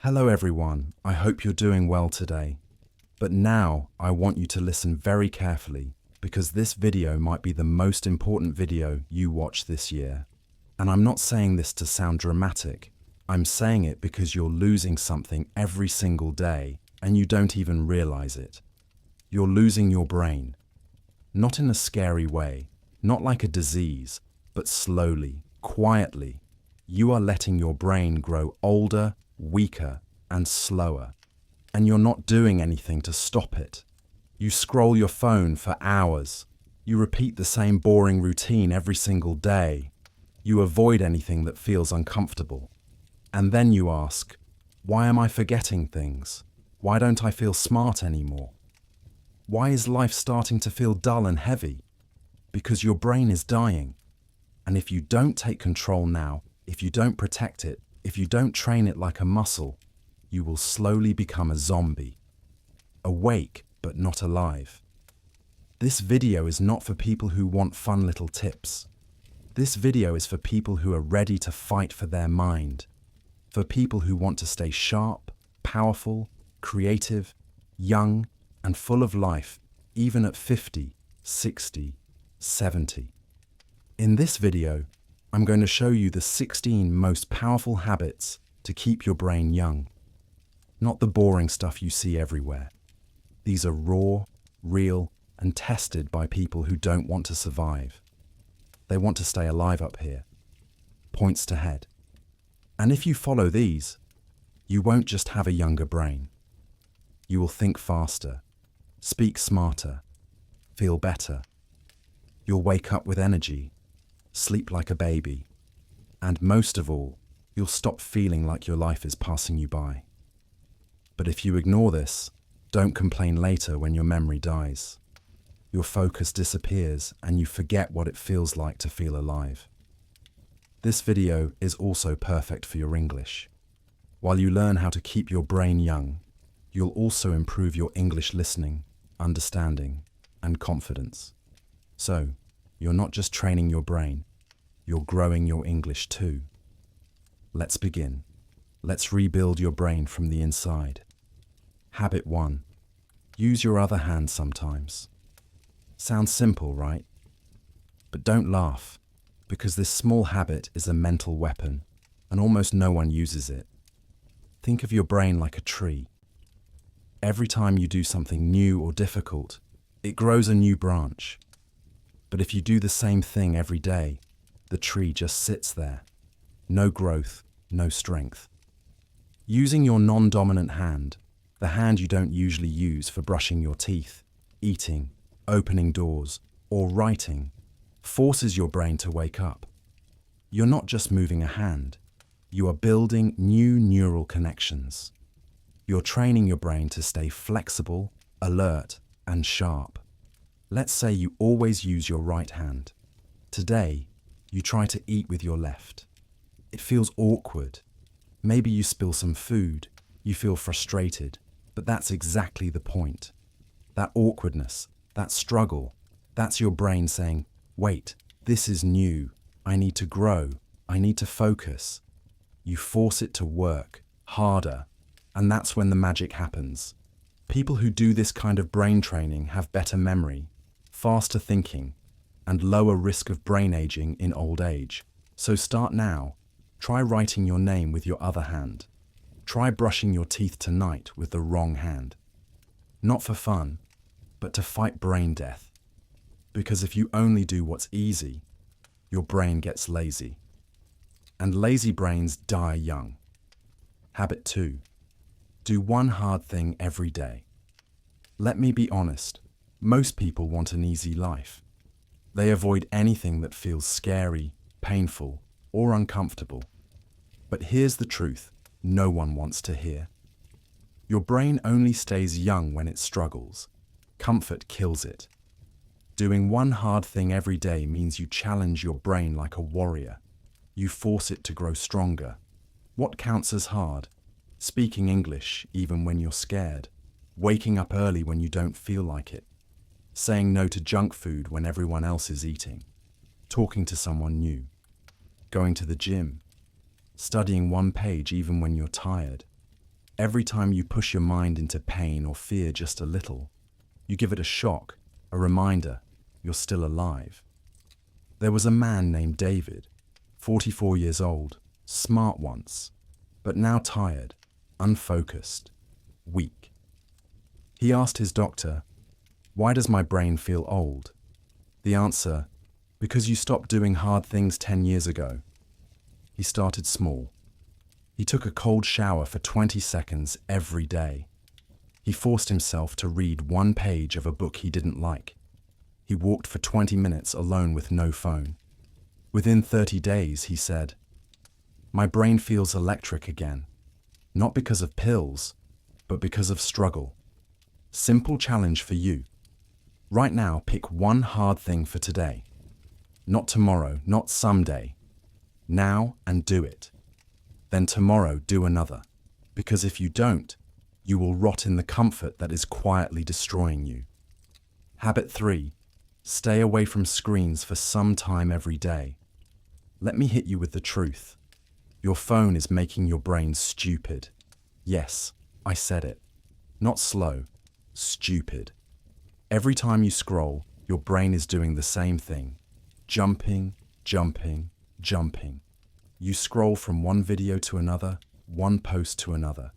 Hello everyone, I hope you're doing well today. But now I want you to listen very carefully because this video might be the most important video you watch this year. And I'm not saying this to sound dramatic, I'm saying it because you're losing something every single day and you don't even realize it. You're losing your brain. Not in a scary way, not like a disease, but slowly, quietly. You are letting your brain grow older, weaker, and slower. And you're not doing anything to stop it. You scroll your phone for hours. You repeat the same boring routine every single day. You avoid anything that feels uncomfortable. And then you ask, why am I forgetting things? Why don't I feel smart anymore? Why is life starting to feel dull and heavy? Because your brain is dying. And if you don't take control now, if you don't protect it, if you don't train it like a muscle, you will slowly become a zombie. Awake, but not alive. This video is not for people who want fun little tips. This video is for people who are ready to fight for their mind. For people who want to stay sharp, powerful, creative, young, and full of life, even at 50, 60, 70. In this video, I'm going to show you the 16 most powerful habits to keep your brain young. Not the boring stuff you see everywhere. These are raw, real, and tested by people who don't want to survive. They want to stay alive up here. Points to head. And if you follow these, you won't just have a younger brain. You will think faster, speak smarter, feel better. You'll wake up with energy, sleep like a baby, and most of all, you'll stop feeling like your life is passing you by. But if you ignore this, don't complain later when your memory dies. Your focus disappears and you forget what it feels like to feel alive. This video is also perfect for your English. While you learn how to keep your brain young, you'll also improve your English listening, understanding, and confidence. So, you're not just training your brain, you're growing your English too. Let's begin. Let's rebuild your brain from the inside. Habit 1. Use your other hand sometimes. Sounds simple, right? But don't laugh, because this small habit is a mental weapon, and almost no one uses it. Think of your brain like a tree. Every time you do something new or difficult, it grows a new branch. But if you do the same thing every day, the tree just sits there. No growth, no strength. Using your non-dominant hand, the hand you don't usually use for brushing your teeth, eating, opening doors, or writing, forces your brain to wake up. You're not just moving a hand, you are building new neural connections. You're training your brain to stay flexible, alert, and sharp. Let's say you always use your right hand. Today, you try to eat with your left. It feels awkward. Maybe you spill some food, you feel frustrated, but that's exactly the point. That awkwardness, that struggle, that's your brain saying, wait, this is new, I need to grow, I need to focus. You force it to work harder, and that's when the magic happens. People who do this kind of brain training have better memory, faster thinking, and lower risk of brain aging in old age. So start now. Try writing your name with your other hand. Try brushing your teeth tonight with the wrong hand. Not for fun, but to fight brain death. Because if you only do what's easy, your brain gets lazy. And lazy brains die young. Habit 2. Do one hard thing every day. Let me be honest, most people want an easy life. They avoid anything that feels scary, painful, or uncomfortable. But here's the truth no one wants to hear. Your brain only stays young when it struggles. Comfort kills it. Doing one hard thing every day means you challenge your brain like a warrior. You force it to grow stronger. What counts as hard? Speaking English even when you're scared. Waking up early when you don't feel like it. Saying no to junk food when everyone else is eating. Talking to someone new. Going to the gym. Studying one page even when you're tired. Every time you push your mind into pain or fear just a little, you give it a shock, a reminder you're still alive. There was a man named David, 44 years old, smart once, but now tired, unfocused, weak. He asked his doctor, "Why does my brain feel old?" The answer, "Because you stopped doing hard things 10 years ago." He started small. He took a cold shower for 20 seconds every day. He forced himself to read one page of a book he didn't like. He walked for 20 minutes alone with no phone. Within 30 days, he said, "My brain feels electric again, not because of pills, but because of struggle." Simple challenge for you. Right now, pick one hard thing for today. Not tomorrow, not someday. Now, and do it. Then tomorrow, do another. Because if you don't, you will rot in the comfort that is quietly destroying you. Habit 3. Stay away from screens for some time every day. Let me hit you with the truth. Your phone is making your brain stupid. Yes, I said it. Not slow, stupid. Every time you scroll, your brain is doing the same thing. Jumping, jumping, jumping. You scroll from one video to another, one post to another.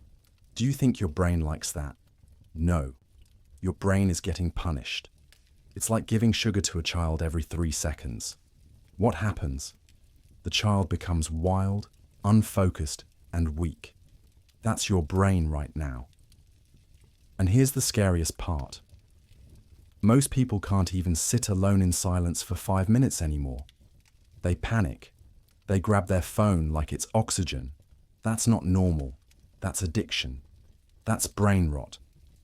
Do you think your brain likes that? No. Your brain is getting punished. It's like giving sugar to a child every 3 seconds. What happens? The child becomes wild, unfocused, and weak. That's your brain right now. And here's the scariest part. Most people can't even sit alone in silence for 5 minutes anymore. They panic. They grab their phone like it's oxygen. That's not normal. That's addiction. That's brain rot.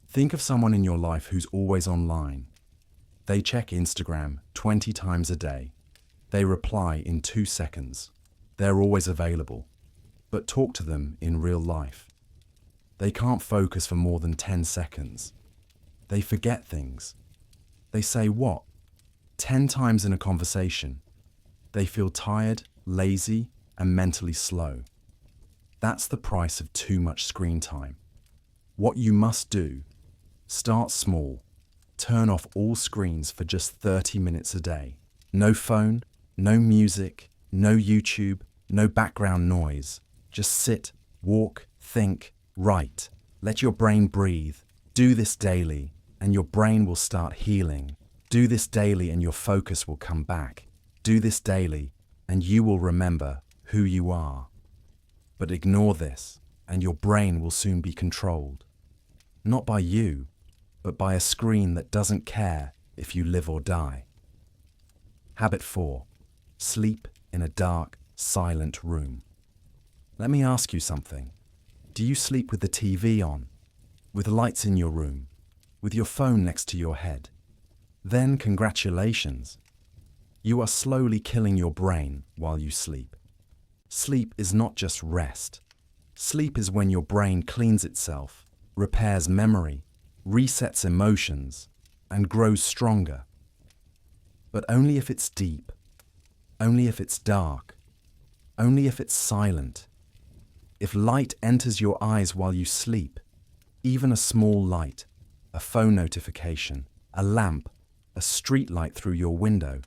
Think of someone in your life who's always online. They check Instagram 20 times a day. They reply in 2 seconds. They're always available. But talk to them in real life. They can't focus for more than 10 seconds. They forget things. They say what? 10 times in a conversation. They feel tired, lazy, and mentally slow. That's the price of too much screen time. What you must do, start small. Turn off all screens for just 30 minutes a day. No phone, no music, no YouTube, no background noise. Just sit, walk, think, write. Let your brain breathe. Do this daily, and your brain will start healing. Do this daily, and your focus will come back. Do this daily, and you will remember who you are. But ignore this, and your brain will soon be controlled. Not by you, but by a screen that doesn't care if you live or die. Habit 4. Sleep in a dark, silent room. Let me ask you something. Do you sleep with the TV on? With lights in your room? With your phone next to your head? Then congratulations. You are slowly killing your brain while you sleep. Sleep is not just rest. Sleep is when your brain cleans itself, repairs memory, resets emotions, and grows stronger. But only if it's deep, only if it's dark, only if it's silent. If light enters your eyes while you sleep, even a small light, a phone notification, a lamp, a street light through your window,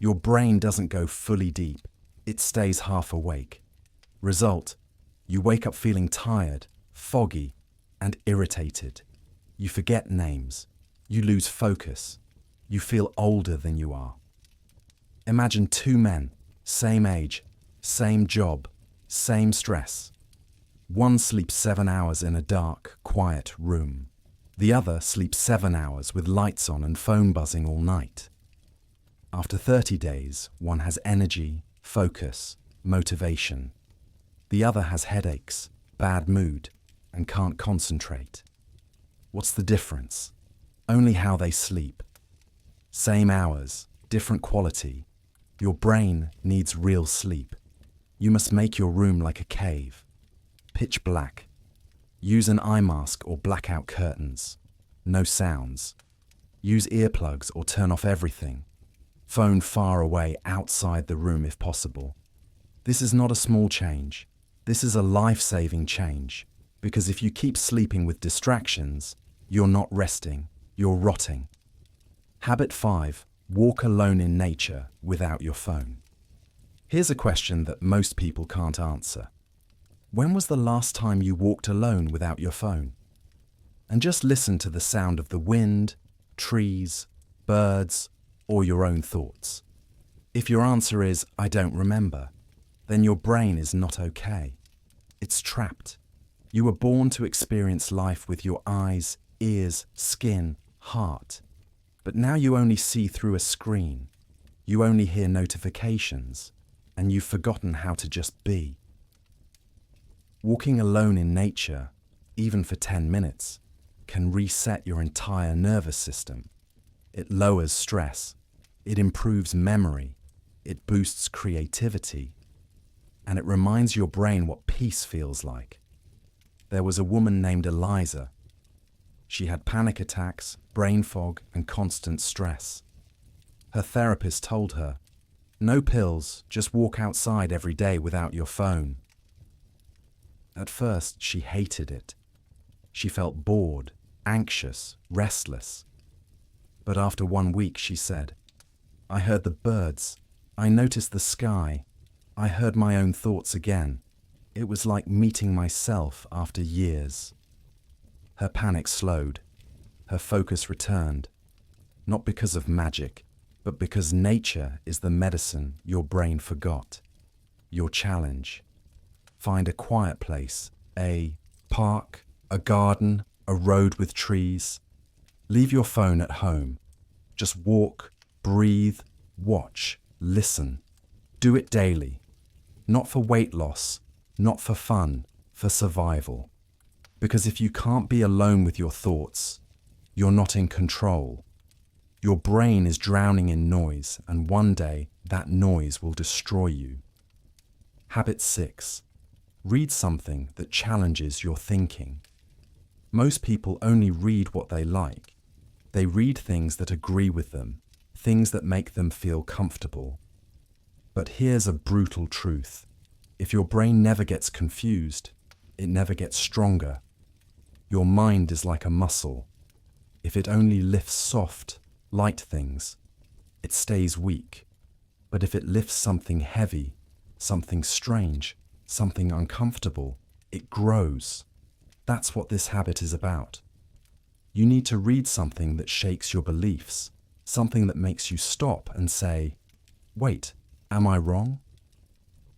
your brain doesn't go fully deep, it stays half awake. Result, you wake up feeling tired, foggy, and irritated. You forget names. You lose focus. You feel older than you are. Imagine 2 men, same age, same job, same stress. One sleeps 7 hours in a dark, quiet room. The other sleeps 7 hours with lights on and phone buzzing all night. After 30 days, one has energy, focus, motivation. The other has headaches, bad mood, and can't concentrate. What's the difference? Only how they sleep. Same hours, different quality. Your brain needs real sleep. You must make your room like a cave. Pitch black. Use an eye mask or blackout curtains. No sounds. Use earplugs or turn off everything. Phone far away outside the room if possible. This is not a small change. This is a life-saving change. Because if you keep sleeping with distractions, you're not resting, you're rotting. Habit 5. Walk alone in nature without your phone. Here's a question that most people can't answer. When was the last time you walked alone without your phone? And just listen to the sound of the wind, trees, birds, or your own thoughts. If your answer is, I don't remember, then your brain is not okay. It's trapped. You were born to experience life with your eyes, ears, skin, heart. But now you only see through a screen. You only hear notifications, and you've forgotten how to just be. Walking alone in nature, even for 10 minutes, can reset your entire nervous system. It lowers stress, it improves memory, it boosts creativity, and it reminds your brain what peace feels like. There was a woman named Eliza. She had panic attacks, brain fog, and constant stress. Her therapist told her, "No pills, just walk outside every day without your phone." At first, she hated it. She felt bored, anxious, restless. But after 1 week, she said, "I heard the birds. I noticed the sky. I heard my own thoughts again. It was like meeting myself after years." Her panic slowed. Her focus returned. Not because of magic, but because nature is the medicine your brain forgot. Your challenge. Find a quiet place, a park, a garden, a road with trees. Leave your phone at home. Just walk, breathe, watch, listen. Do it daily. Not for weight loss, not for fun, for survival. Because if you can't be alone with your thoughts, you're not in control. Your brain is drowning in noise, and one day that noise will destroy you. Habit 6. Read something that challenges your thinking. Most people only read what they like. They read things that agree with them, things that make them feel comfortable. But here's a brutal truth. If your brain never gets confused, it never gets stronger. Your mind is like a muscle. If it only lifts soft, light things, it stays weak. But if it lifts something heavy, something strange, something uncomfortable, it grows. That's what this habit is about. You need to read something that shakes your beliefs, something that makes you stop and say, "Wait, am I wrong?"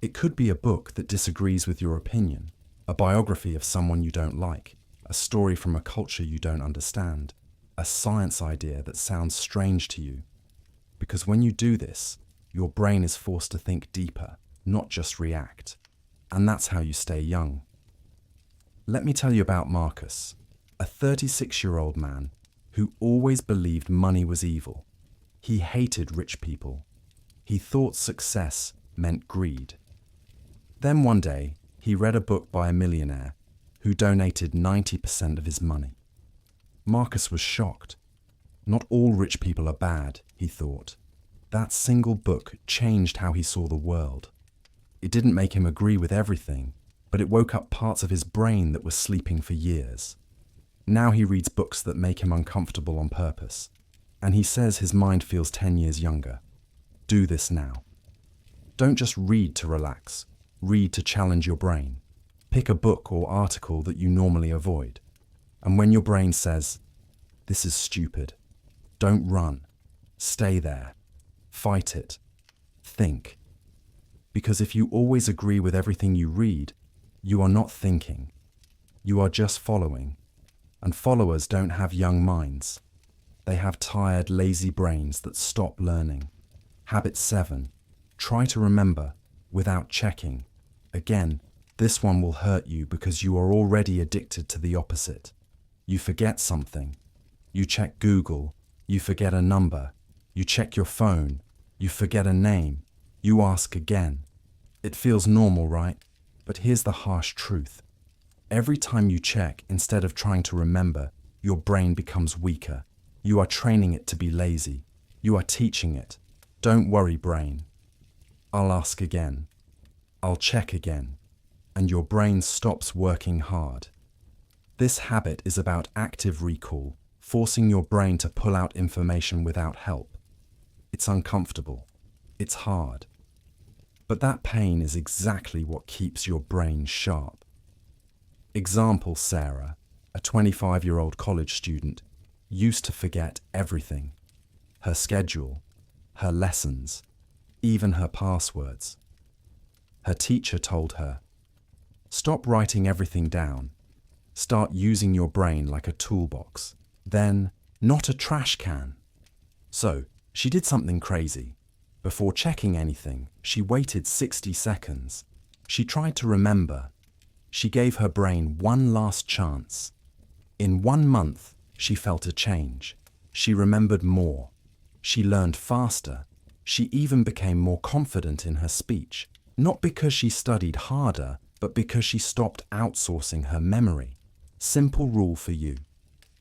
It could be a book that disagrees with your opinion, a biography of someone you don't like, a story from a culture you don't understand, a science idea that sounds strange to you. Because when you do this, your brain is forced to think deeper, not just react. And that's how you stay young. Let me tell you about Marcus, a 36-year-old man who always believed money was evil. He hated rich people. He thought success meant greed. Then one day, he read a book by a millionaire who donated 90% of his money. Marcus was shocked. Not all rich people are bad, he thought. That single book changed how he saw the world. It didn't make him agree with everything, but it woke up parts of his brain that were sleeping for years. Now he reads books that make him uncomfortable on purpose, and he says his mind feels 10 years younger. Do this now. Don't just read to relax. Read to challenge your brain. Pick a book or article that you normally avoid. And when your brain says, "This is stupid," don't run. Stay there. Fight it. Think. Because if you always agree with everything you read, you are not thinking. You are just following. And followers don't have young minds. They have tired, lazy brains that stop learning. Habit 7. Try to remember without checking. Again, this one will hurt you because you are already addicted to the opposite. You forget something. You check Google. You forget a number. You check your phone. You forget a name. You ask again. It feels normal, right? But here's the harsh truth. Every time you check instead of trying to remember, your brain becomes weaker. You are training it to be lazy. You are teaching it. Don't worry, brain. I'll ask again. I'll check again. And your brain stops working hard. This habit is about active recall, forcing your brain to pull out information without help. It's uncomfortable. It's hard. But that pain is exactly what keeps your brain sharp. Example: Sarah, a 25-year-old college student, used to forget everything. Her schedule, her lessons, even her passwords. Her teacher told her, "Stop writing everything down. Start using your brain like a toolbox. Then, not a trash can." So, she did something crazy. Before checking anything, she waited 60 seconds. She tried to remember. She gave her brain one last chance. In 1 month, she felt a change. She remembered more. She learned faster. She even became more confident in her speech, not because she studied harder, but because she stopped outsourcing her memory. Simple rule for you.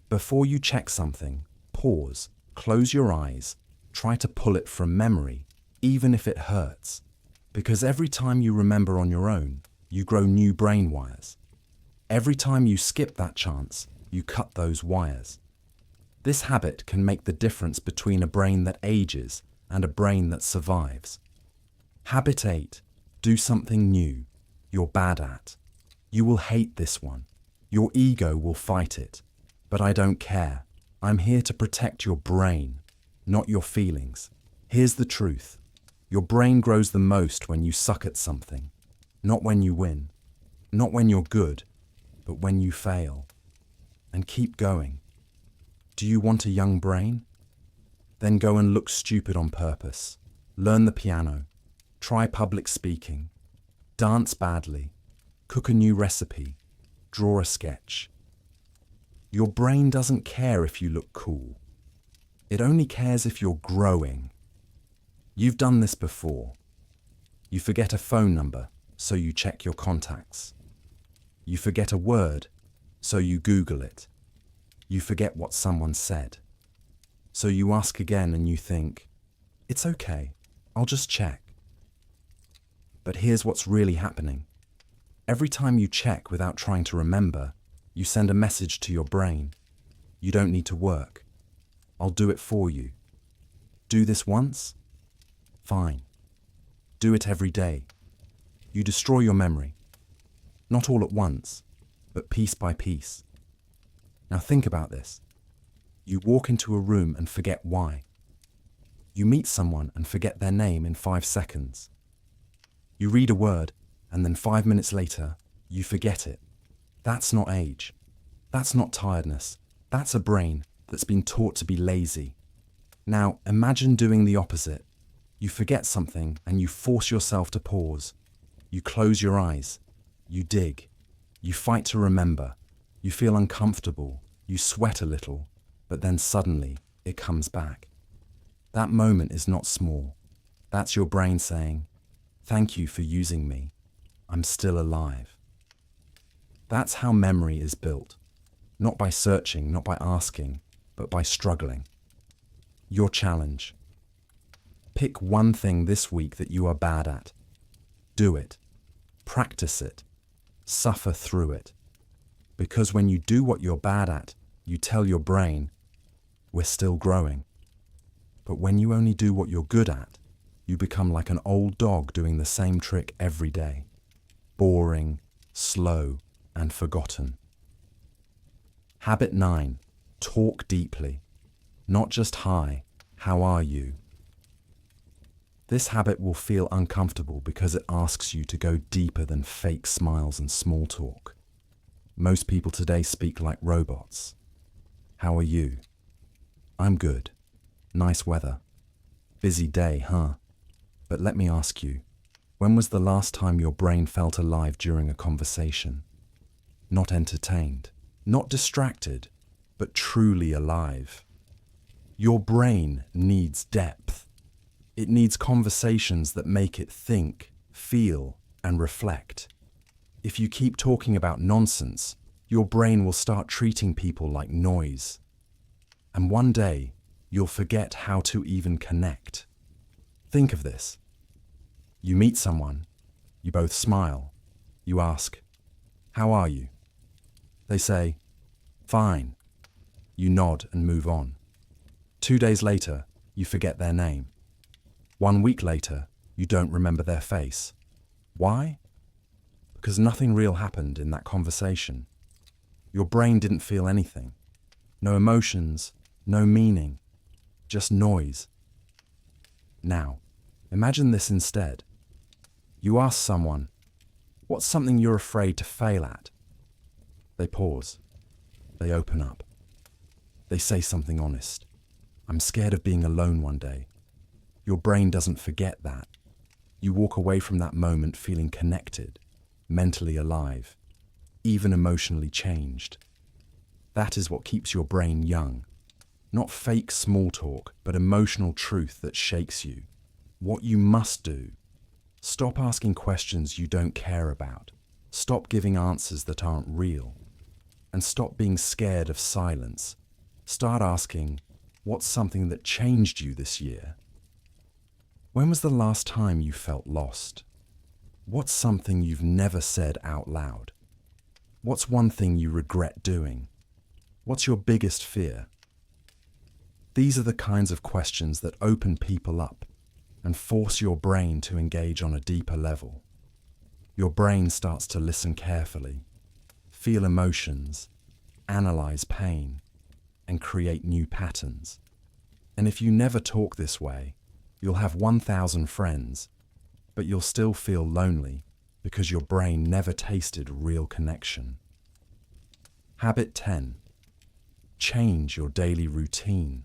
Before you check something, pause, close your eyes, try to pull it from memory, even if it hurts. Because every time you remember on your own, you grow new brain wires. Every time you skip that chance, you cut those wires. This habit can make the difference between a brain that ages and a brain that survives. Habit 8. Do something new you're bad at. You will hate this one. Your ego will fight it. But I don't care. I'm here to protect your brain, not your feelings. Here's the truth. Your brain grows the most when you suck at something. Not when you win. Not when you're good, but when you fail. And keep going. Do you want a young brain? Then go and look stupid on purpose. Learn the piano. Try public speaking. Dance badly. Cook a new recipe. Draw a sketch. Your brain doesn't care if you look cool. It only cares if you're growing. You've done this before. You forget a phone number, so you check your contacts. You forget a word, so you Google it. You forget what someone said. So you ask again and you think, "It's okay, I'll just check." But here's what's really happening. Every time you check without trying to remember, you send a message to your brain. You don't need to work. I'll do it for you. Do this once? Fine. Do it every day. You destroy your memory. Not all at once, but piece by piece. Now think about this. You walk into a room and forget why. You meet someone and forget their name in 5 seconds. You read a word, and then 5 minutes later, you forget it. That's not age. That's not tiredness. That's a brain that's been taught to be lazy. Now, imagine doing the opposite. You forget something and you force yourself to pause. You close your eyes. You dig. You fight to remember. You feel uncomfortable. You sweat a little. But then suddenly, it comes back. That moment is not small. That's your brain saying, "Thank you for using me. I'm still alive." That's how memory is built. Not by searching, not by asking, but by struggling. Your challenge. Pick one thing this week that you are bad at. Do it. Practice it. Suffer through it. Because when you do what you're bad at, you tell your brain, "We're still growing." But when you only do what you're good at, you become like an old dog doing the same trick every day. Boring, slow, and forgotten. Habit 9. Talk deeply. Not just "Hi, how are you?" This habit will feel uncomfortable because it asks you to go deeper than fake smiles and small talk. Most people today speak like robots. "How are you?" "I'm good. Nice weather. Busy day, huh?" But let me ask you, when was the last time your brain felt alive during a conversation? Not entertained, not distracted, but truly alive. Your brain needs depth. It needs conversations that make it think, feel, and reflect. If you keep talking about nonsense, your brain will start treating people like noise. And one day, you'll forget how to even connect. Think of this. You meet someone, you both smile, you ask, "How are you?" They say, Fine. You nod and move on. 2 days later, you forget their name. 1 week later, you don't remember their face. Why? Because nothing real happened in that conversation. Your brain didn't feel anything. No emotions, no meaning, just noise. Now, imagine this instead. You ask someone, what's something you're afraid to fail at? They pause. They open up. They say something honest. I'm scared of being alone one day. Your brain doesn't forget that. You walk away from that moment feeling connected, mentally alive, even emotionally changed. That is what keeps your brain young. Not fake small talk, but emotional truth that shakes you. What you must do: stop asking questions you don't care about. Stop giving answers that aren't real. And stop being scared of silence. Start asking, what's something that changed you this year? When was the last time you felt lost? What's something you've never said out loud? What's one thing you regret doing? What's your biggest fear? These are the kinds of questions that open people up and force your brain to engage on a deeper level. Your brain starts to listen carefully, feel emotions, analyze pain, and create new patterns. And if you never talk this way, you'll have 1,000 friends, but you'll still feel lonely because your brain never tasted real connection. Habit 10. Change your daily routine.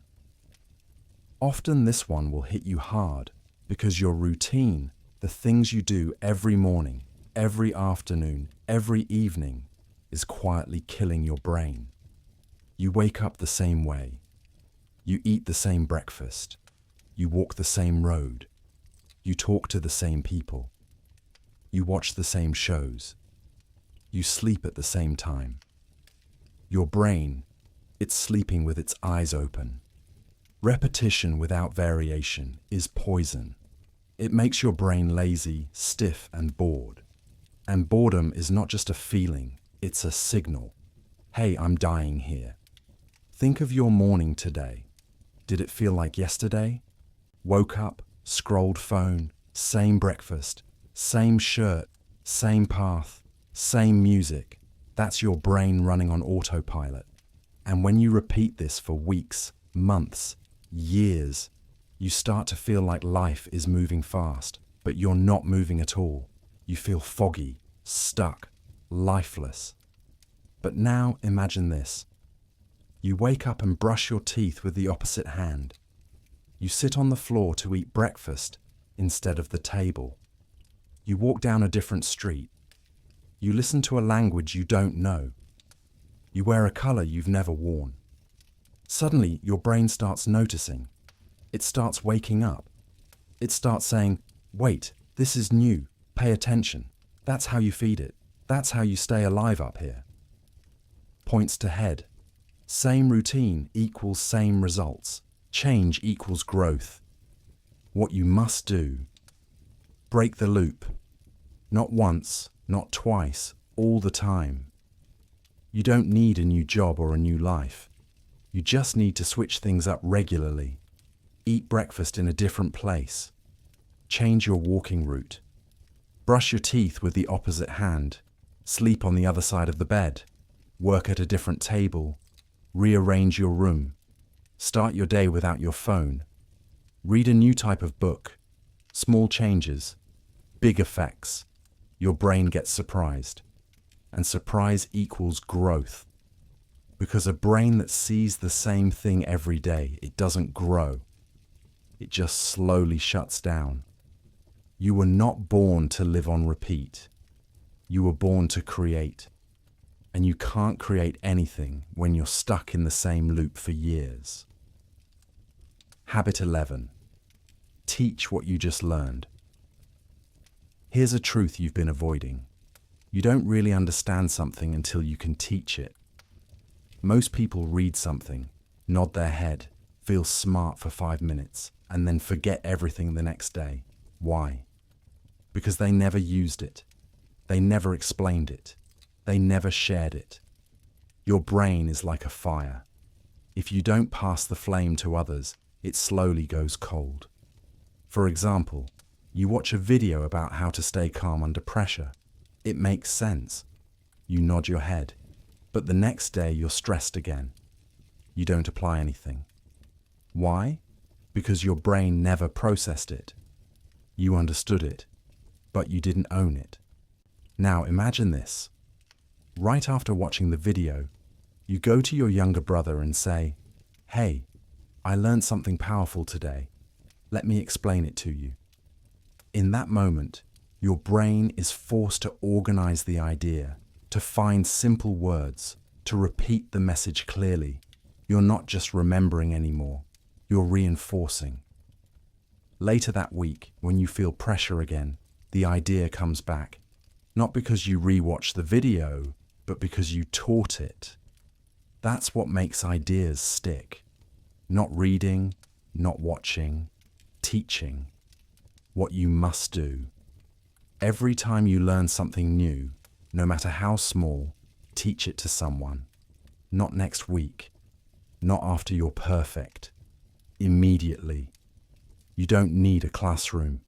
Often this one will hit you hard because your routine, the things you do every morning, every afternoon, every evening, is quietly killing your brain. You wake up the same way. You eat the same breakfast. You walk the same road. You talk to the same people. You watch the same shows. You sleep at the same time. Your brain, it's sleeping with its eyes open. Repetition without variation is poison. It makes your brain lazy, stiff, and bored. And boredom is not just a feeling, it's a signal. Hey, I'm dying here. Think of your morning today. Did it feel like yesterday? Woke up, scrolled phone, same breakfast, same shirt, same path, same music. That's your brain running on autopilot. And when you repeat this for weeks, months, years, you start to feel like life is moving fast, but you're not moving at all. You feel foggy, stuck, lifeless. But now imagine this. You wake up and brush your teeth with the opposite hand. You sit on the floor to eat breakfast instead of the table. You walk down a different street. You listen to a language you don't know. You wear a color you've never worn. Suddenly, your brain starts noticing. It starts waking up. It starts saying, wait, this is new. Pay attention. That's how you feed it. That's how you stay alive up here. Points to head. Same routine equals same results. Change equals growth. What you must do: break the loop. Not once, not twice, all the time. You don't need a new job or a new life. You just need to switch things up regularly. Eat breakfast in a different place. Change your walking route. Brush your teeth with the opposite hand. Sleep on the other side of the bed. Work at a different table. Rearrange your room. Start your day without your phone. Read a new type of book. Small changes, big effects. Your brain gets surprised. And surprise equals growth. Because a brain that sees the same thing every day, it doesn't grow. It just slowly shuts down. You were not born to live on repeat. You were born to create. And you can't create anything when you're stuck in the same loop for years. Habit 11. Teach what you just learned. Here's a truth you've been avoiding. You don't really understand something until you can teach it. Most people read something, nod their head, feel smart for 5 minutes, and then forget everything the next day. Why? Because they never used it. They never explained it. They never shared it. Your brain is like a fire. If you don't pass the flame to others, it slowly goes cold. For example, you watch a video about how to stay calm under pressure. It makes sense. You nod your head, but the next day you're stressed again. You don't apply anything. Why? Because your brain never processed it. You understood it, but you didn't own it. Now imagine this. Right after watching the video, you go to your younger brother and say, "Hey, I learned something powerful today. Let me explain it to you." In that moment, your brain is forced to organize the idea, to find simple words, to repeat the message clearly. You're not just remembering anymore, you're reinforcing. Later that week, when you feel pressure again, the idea comes back. Not because you rewatched the video, but because you taught it. That's what makes ideas stick. Not reading, not watching, teaching. What you must do. Every time you learn something new, no matter how small, teach it to someone. Not next week. Not after you're perfect. Immediately. You don't need a classroom.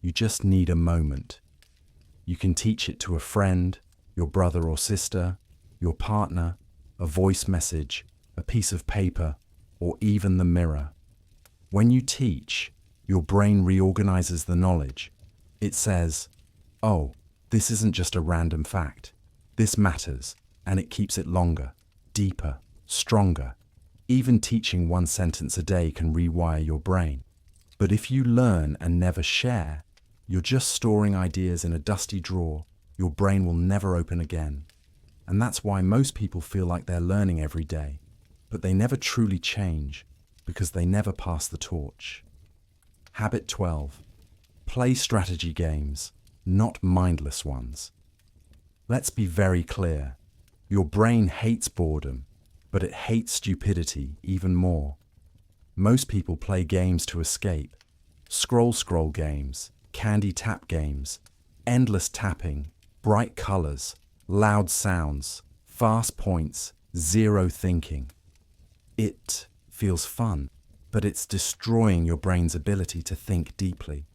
You just need a moment. You can teach it to a friend, your brother or sister, your partner, a voice message, a piece of paper, or even the mirror. When you teach, your brain reorganizes the knowledge. It says, "Oh, this isn't just a random fact. This matters," and it keeps it longer, deeper, stronger. Even teaching one sentence a day can rewire your brain. But if you learn and never share, you're just storing ideas in a dusty drawer. Your brain will never open again. And that's why most people feel like they're learning every day, but they never truly change because they never pass the torch. Habit 12. Play strategy games, not mindless ones. Let's be very clear. Your brain hates boredom, but it hates stupidity even more. Most people play games to escape. Scroll games, candy tap games, endless tapping, bright colors, loud sounds, fast points, zero thinking. It feels fun, but it's destroying your brain's ability to think deeply.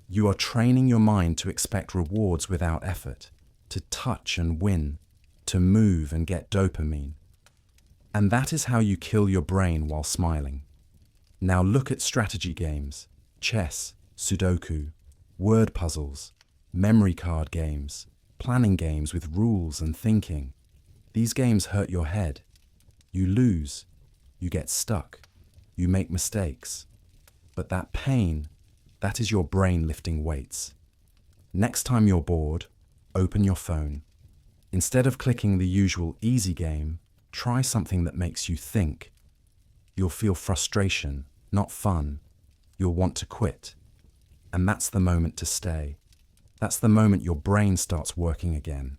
You are training your mind to expect rewards without effort, to touch and win, to move and get dopamine. And that is how you kill your brain while smiling. Now look at strategy games, chess, Sudoku, word puzzles, memory card games, planning games with rules and thinking. These games hurt your head. You lose. You get stuck. You make mistakes. But that pain, that is your brain lifting weights. Next time you're bored, open your phone. Instead of clicking the usual easy game, try something that makes you think. You'll feel frustration, not fun. You'll want to quit. And that's the moment to stay. That's the moment your brain starts working again.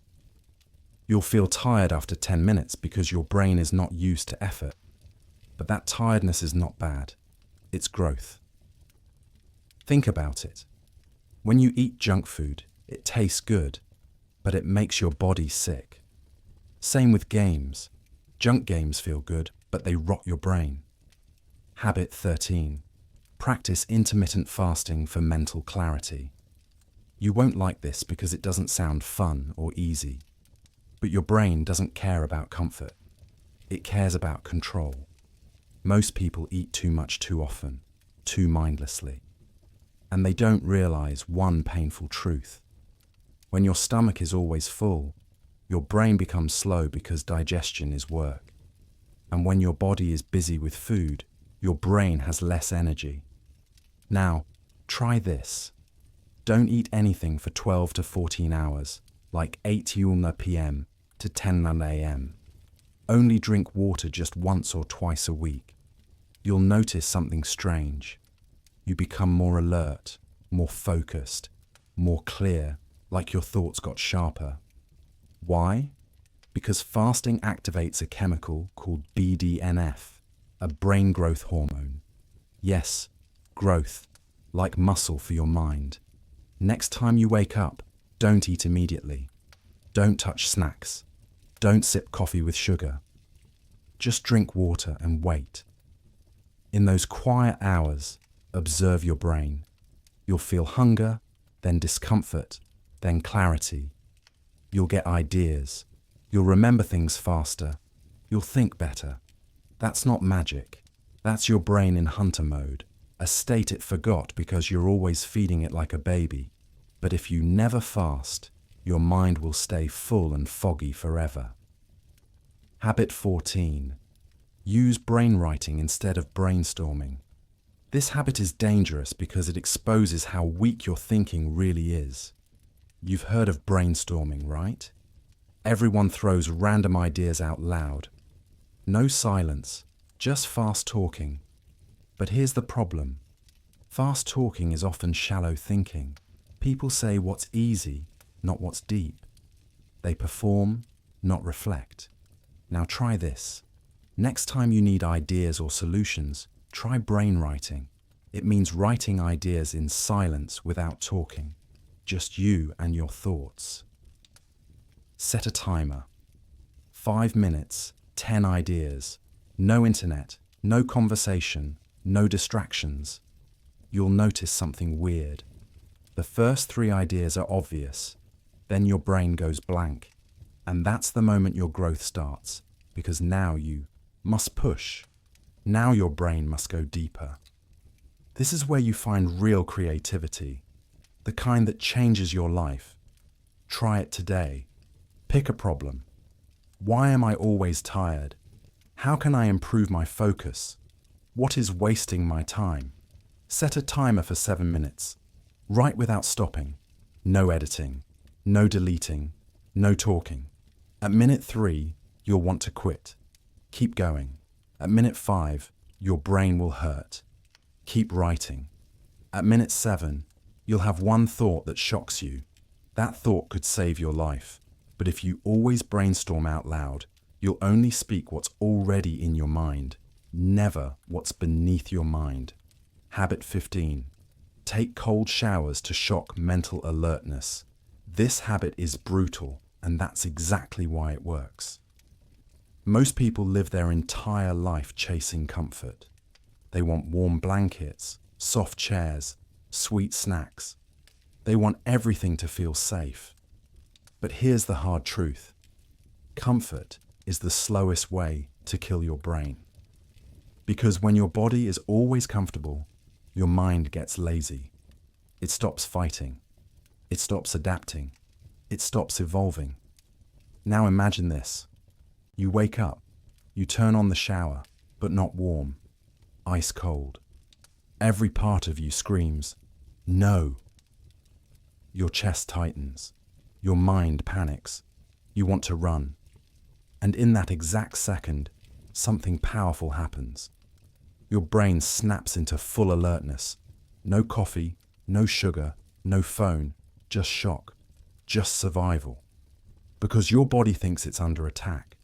You'll feel tired after 10 minutes because your brain is not used to effort. But that tiredness is not bad. It's growth. Think about it. When you eat junk food, it tastes good, but it makes your body sick. Same with games. Junk games feel good, but they rot your brain. Habit 13. Practice intermittent fasting for mental clarity. You won't like this because it doesn't sound fun or easy. But your brain doesn't care about comfort. It cares about control. Most people eat too much too often, too mindlessly. And they don't realize one painful truth. When your stomach is always full, your brain becomes slow because digestion is work. And when your body is busy with food, your brain has less energy. Now, try this. Don't eat anything for 12 to 14 hours, like 8 p.m. to 10 a.m. Only drink water just once or twice a week. You'll notice something strange. You become more alert, more focused, more clear, like your thoughts got sharper. Why? Because fasting activates a chemical called BDNF, a brain growth hormone. Yes, growth, like muscle for your mind. Next time you wake up, don't eat immediately. Don't touch snacks. Don't sip coffee with sugar. Just drink water and wait. In those quiet hours, observe your brain. You'll feel hunger, then discomfort, then clarity. You'll get ideas. You'll remember things faster. You'll think better. That's not magic. That's your brain in hunter mode, a state it forgot because you're always feeding it like a baby. But if you never fast, your mind will stay full and foggy forever. Habit 14. Use brainwriting instead of brainstorming. This habit is dangerous because it exposes how weak your thinking really is. You've heard of brainstorming, right? Everyone throws random ideas out loud. No silence, just fast talking. But here's the problem. Fast talking is often shallow thinking. People say what's easy, not what's deep. They perform, not reflect. Now try this. Next time you need ideas or solutions, try brainwriting. It means writing ideas in silence without talking. Just you and your thoughts. Set a timer. 5 minutes, 10 ideas. No internet, no conversation, no distractions. You'll notice something weird. The first 3 ideas are obvious. Then your brain goes blank. And that's the moment your growth starts, because now you must push. Now your brain must go deeper. This is where you find real creativity, the kind that changes your life. Try it today. Pick a problem. Why am I always tired? How can I improve my focus? What is wasting my time? Set a timer for 7 minutes. Write without stopping. No editing. No deleting. No talking. At minute 3, you'll want to quit. Keep going. At minute 5, your brain will hurt. Keep writing. At minute 7, you'll have one thought that shocks you. That thought could save your life. But if you always brainstorm out loud, you'll only speak what's already in your mind, never what's beneath your mind. Habit 15. Take cold showers to shock mental alertness. This habit is brutal, and that's exactly why it works. Most people live their entire life chasing comfort. They want warm blankets, soft chairs, sweet snacks. They want everything to feel safe. But here's the hard truth. Comfort is the slowest way to kill your brain. Because when your body is always comfortable, your mind gets lazy. It stops fighting. It stops adapting. It stops evolving. Now imagine this. You wake up. You turn on the shower, but not warm. Ice cold. Every part of you screams, "No." Your chest tightens. Your mind panics. You want to run. And in that exact second, something powerful happens. Your brain snaps into full alertness. No coffee, no sugar, no phone, just shock, just survival. Because your body thinks it's under attack.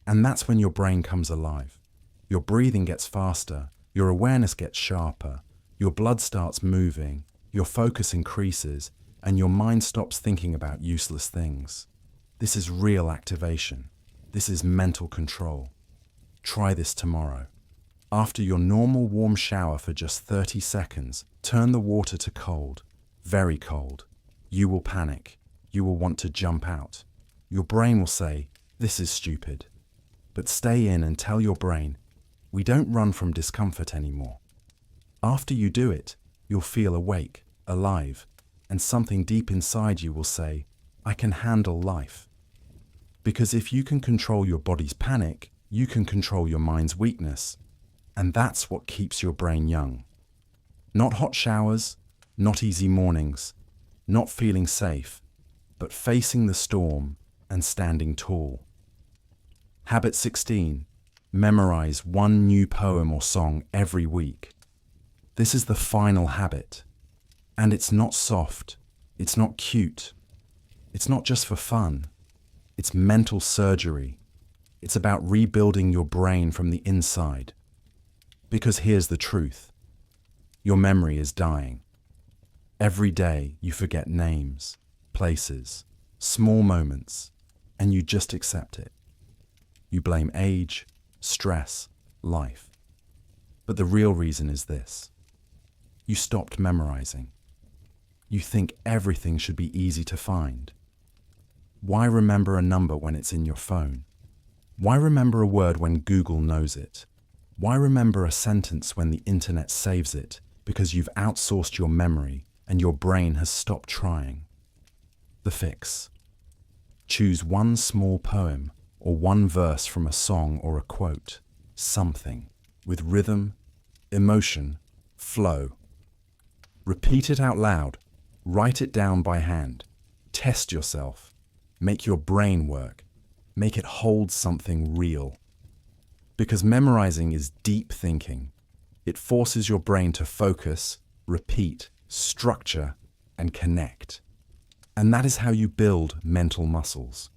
And that's when your brain comes alive. Your breathing gets faster, your awareness gets sharper, your blood starts moving, your focus increases, and your mind stops thinking about useless things. This is real activation. This is mental control. Try this tomorrow. After your normal warm shower for just 30 seconds, turn the water to cold, very cold. You will panic. You will want to jump out. Your brain will say, "This is stupid." But stay in and tell your brain, "We don't run from discomfort anymore." After you do it, you'll feel awake, alive, and something deep inside you will say, "I can handle life." Because if you can control your body's panic, you can control your mind's weakness. And that's what keeps your brain young. Not hot showers, not easy mornings, not feeling safe, but facing the storm and standing tall. Habit 16. Memorize one new poem or song every week. This is the final habit. And it's not soft. It's not cute. It's not just for fun. It's mental surgery. It's about rebuilding your brain from the inside. Because here's the truth. Your memory is dying. Every day you forget names, places, small moments, and you just accept it. You blame age, stress, life. But the real reason is this. You stopped memorizing. You think everything should be easy to find. Why remember a number when it's in your phone? Why remember a word when Google knows it? Why remember a sentence when the internet saves it? Because you've outsourced your memory and your brain has stopped trying. The fix. Choose one small poem or one verse from a song or a quote, something, with rhythm, emotion, flow. Repeat it out loud, write it down by hand, test yourself, make your brain work, make it hold something real. Because memorizing is deep thinking. It forces your brain to focus, repeat, structure, and connect. And that is how you build mental muscles.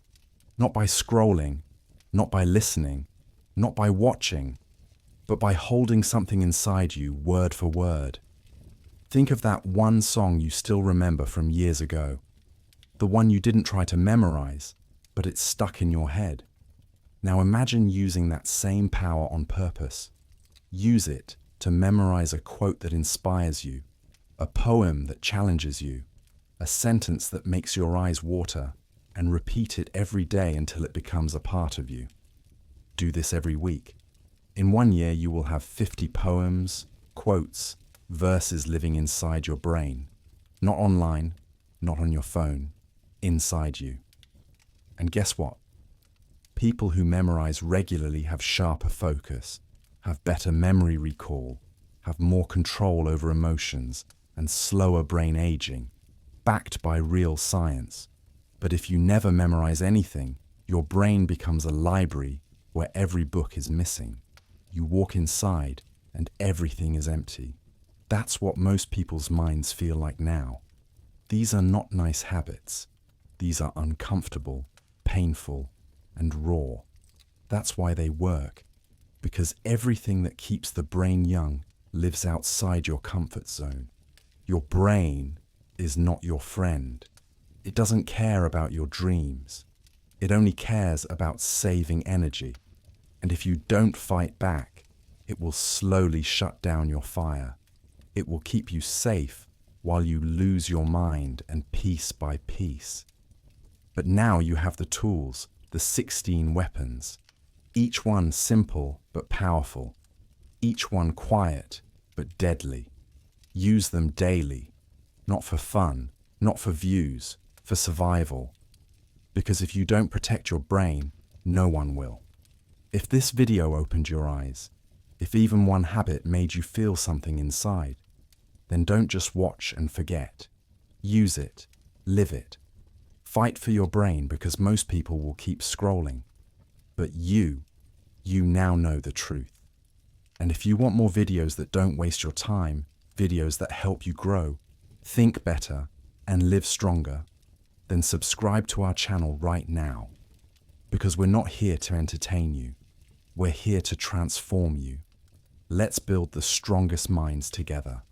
Not by scrolling, not by listening, not by watching, but by holding something inside you word for word. Think of that one song you still remember from years ago. The one you didn't try to memorize, but it's stuck in your head. Now imagine using that same power on purpose. Use it to memorize a quote that inspires you, a poem that challenges you, a sentence that makes your eyes water, and repeat it every day until it becomes a part of you. Do this every week. In 1 year, you will have 50 poems, quotes, verses living inside your brain. Not online, not on your phone, inside you. And guess what? People who memorize regularly have sharper focus, have better memory recall, have more control over emotions, and slower brain aging, backed by real science. But if you never memorize anything, your brain becomes a library where every book is missing. You walk inside and everything is empty. That's what most people's minds feel like now. These are not nice habits. These are uncomfortable, painful, and raw. That's why they work, because everything that keeps the brain young lives outside your comfort zone. Your brain is not your friend. It doesn't care about your dreams. It only cares about saving energy. And if you don't fight back, it will slowly shut down your fire. It will keep you safe while you lose your mind and piece by piece. But now you have the tools, the 16 weapons, each one simple but powerful, each one quiet but deadly. Use them daily, not for fun, not for views, for survival. Because if you don't protect your brain, no one will. If this video opened your eyes, if even one habit made you feel something inside, then don't just watch and forget. Use it, live it. Fight for your brain because most people will keep scrolling. But you now know the truth. And if you want more videos that don't waste your time, videos that help you grow, think better, and live stronger, then subscribe to our channel right now. Because we're not here to entertain you. We're here to transform you. Let's build the strongest minds together.